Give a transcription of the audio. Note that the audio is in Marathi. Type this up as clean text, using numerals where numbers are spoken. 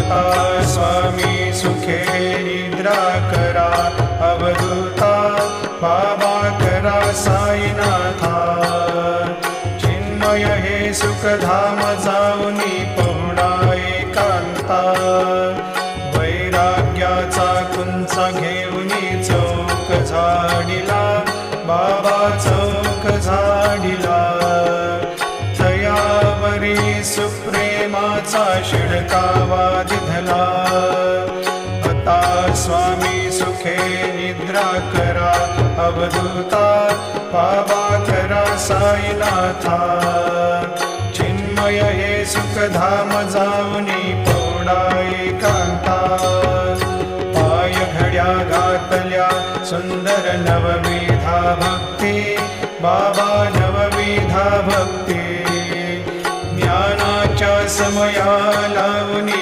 आता स्वामी सुखे निद्रा करा, अवधूता बाबा करा साईनाथा। चिन्मय हे सुखधाम जाऊनी पहुडा एकांता, वैराग्याचा कुंच घेऊनी चौक झाडिला, बाबा चौक झाडिला। तयावरी सुप्रेमाचा शिडकावा दिधला, आता स्वामी सुखे निद्रा करा, अवधूता बाबा करा साईनाथा। चिन्मय हे सुखधाम जाऊनी पौडा एकांता, पाय घड्या घातल्या सुंदर नवविधा भक्ती, बाबा नवविधा भक्ती। ज्ञानाच्या समया लावणी